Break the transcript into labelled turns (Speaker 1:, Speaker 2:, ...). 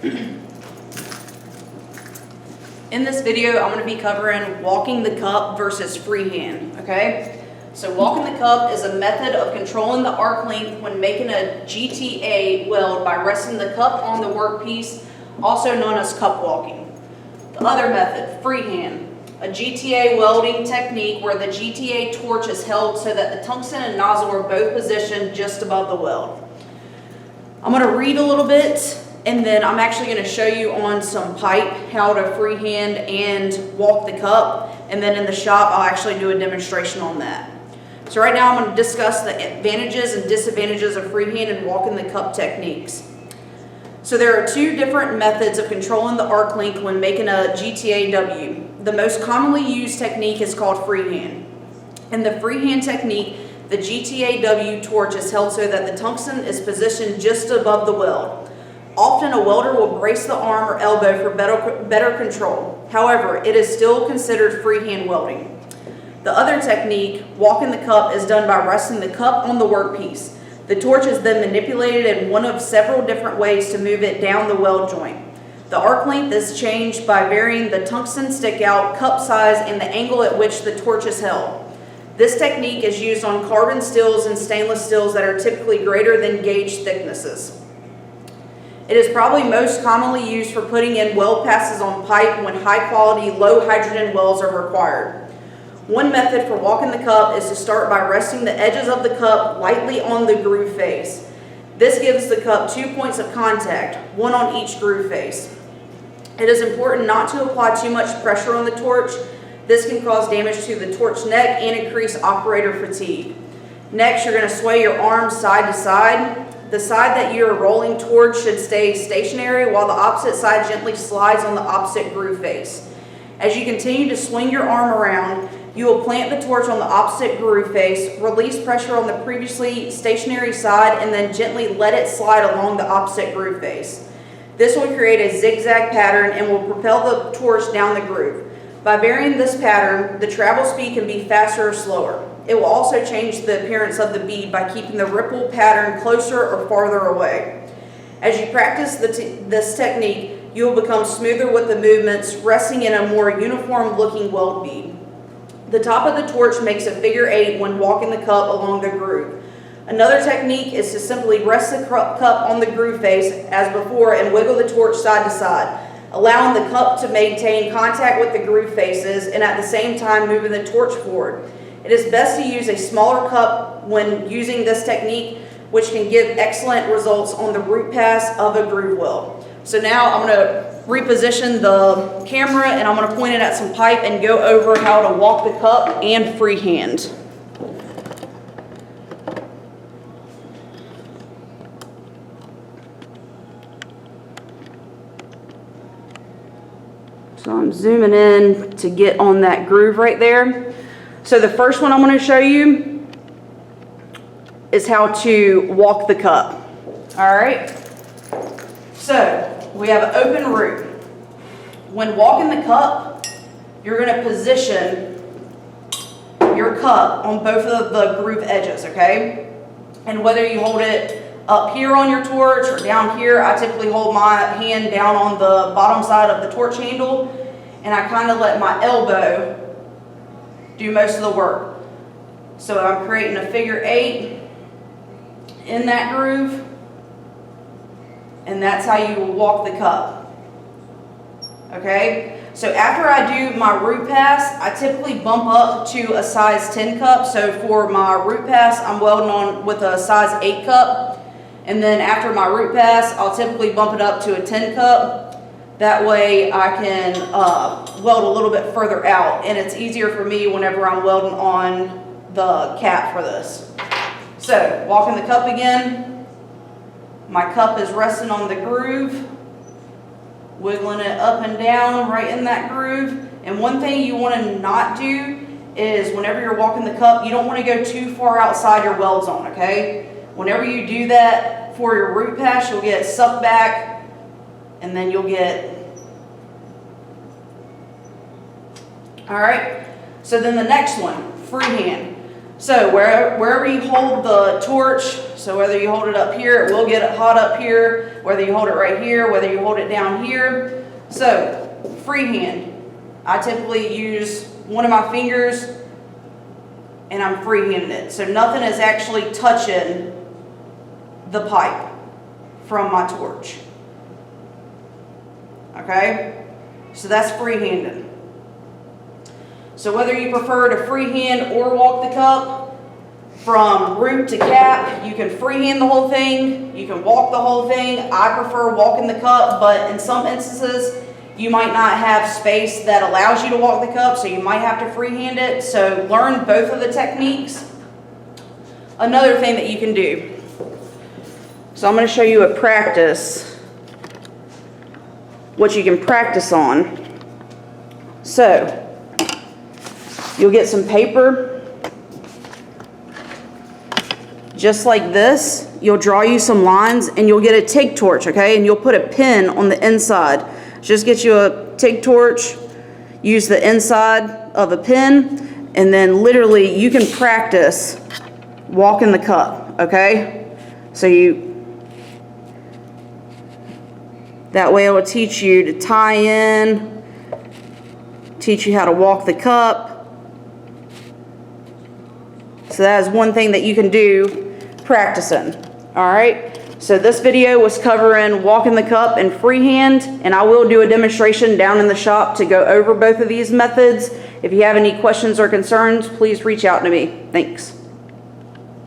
Speaker 1: In this video, I'm going to be covering walking the cup versus freehand, okay? So walking the cup is a method of controlling the arc length when making a GTA weld by resting the cup on the workpiece, also known as cup walking. The other method, freehand, a GTA welding technique where the GTA torch is held so that the tungsten and nozzle are both positioned just above the weld. I'm going to read a little bit, and then I'm actually going to show you on some pipe how to freehand and walk the cup, and then in the shop I'll actually do a demonstration on that. So right now I'm going to discuss the advantages and disadvantages of freehand and walking the cup techniques. So there are two different methods of controlling the arc length when making a GTAW. The most commonly used technique is called freehand. In the freehand technique, the GTAW torch is held so that the tungsten is positioned just above the weld. Often a welder will brace the arm or elbow for better control. However, it is still considered freehand welding. The other technique, walking the cup, is done by resting the cup on the workpiece. The torch is then manipulated in one of several different ways to move it down the weld joint. The arc length is changed by varying the tungsten stick out, cup size, and the angle at which the torch is held. This technique is used on carbon steels and stainless steels that are typically greater than gauge thicknesses. It is probably most commonly used for putting in weld passes on pipe when high quality, low hydrogen welds are required. One method for walking the cup is to start by resting the edges of the cup lightly on the groove face. This gives the cup 2 points of contact, one on each groove face. It is important not to apply too much pressure on the torch. This can cause damage to the torch neck and increase operator fatigue. Next, you're going to sway your arms side to side. The side that you are rolling towards should stay stationary while the opposite side gently slides on the opposite groove face. As you continue to swing your arm around, you will plant the torch on the opposite groove face, release pressure on the previously stationary side, and then gently let it slide along the opposite groove face. This will create a zigzag pattern and will propel the torch down the groove. By varying this pattern, the travel speed can be faster or slower. It will also change the appearance of the bead by keeping the ripple pattern closer or farther away. As you practice this technique, you will become smoother with the movements, resting in a more uniform looking weld bead. The top of the torch makes a figure 8 when walking the cup along the groove. Another technique is to simply rest the cup on the groove face as before and wiggle the torch side to side, allowing the cup to maintain contact with the groove faces and at the same time moving the torch forward. It is best to use a smaller cup when using this technique, which can give excellent results on the root pass of a groove weld. So now I'm going to reposition the camera and I'm going to point it at some pipe and go over how to walk the cup and freehand. So I'm zooming in to get on that groove right there. So the first one I'm going to show you is how to walk the cup. All right. So we have an open root. When walking the cup, you're going to position your cup on both of the groove edges, okay? And whether you hold it up here on your torch or down here, I typically hold my hand down on the bottom side of the torch handle and I kind of let my elbow do most of the work. So I'm creating a figure 8 in that groove, and that's how you will walk the cup. Okay? So after I do my root pass, I typically bump up to a size 10 cup. So for my root pass, I'm welding on with a size 8 cup. And then after my root pass, I'll typically bump it up to a 10 cup. That way I can weld a little bit further out, and it's easier for me whenever I'm welding on the cap for this. So, walking the cup again. My cup is resting on the groove, wiggling it up and down right in that groove. And one thing you want to not do is whenever you're walking the cup, you don't want to go too far outside your weld zone, okay? Whenever you do that for your root pass, you'll get sucked back and then you'll get, all right? So then the next one, freehand. So wherever you hold the torch, so whether you hold it up here, it will get hot up here. here, whether you hold it right here, whether you hold it down here. So, freehand. I typically use one of my fingers and I'm freehanding it. So nothing is actually touching the pipe from my torch. Okay? So that's freehanding. So whether you prefer to freehand or walk the cup, from root to cap, you can freehand the whole thing, you can walk the whole thing. I prefer walking the cup, but in some instances, you might not have space that allows you to walk the cup, so you might have to freehand it. So learn both of the techniques. Another thing that you can do. So I'm going to show you a practice, what you can practice on. So you'll get some paper, just like this. You'll draw you some lines and you'll get a TIG torch, okay? And you'll put a pin on the inside. Just get you a TIG torch, use the inside of a pin, and then literally you can practice walking the cup, okay? So that way it will teach you to tie in, teach you how to walk the cup. So that is one thing that you can do practicing, all right? So this video was covering walking the cup and freehand, and I will do a demonstration down in the shop to go over both of these methods. If you have any questions or concerns, please reach out to me. Thanks.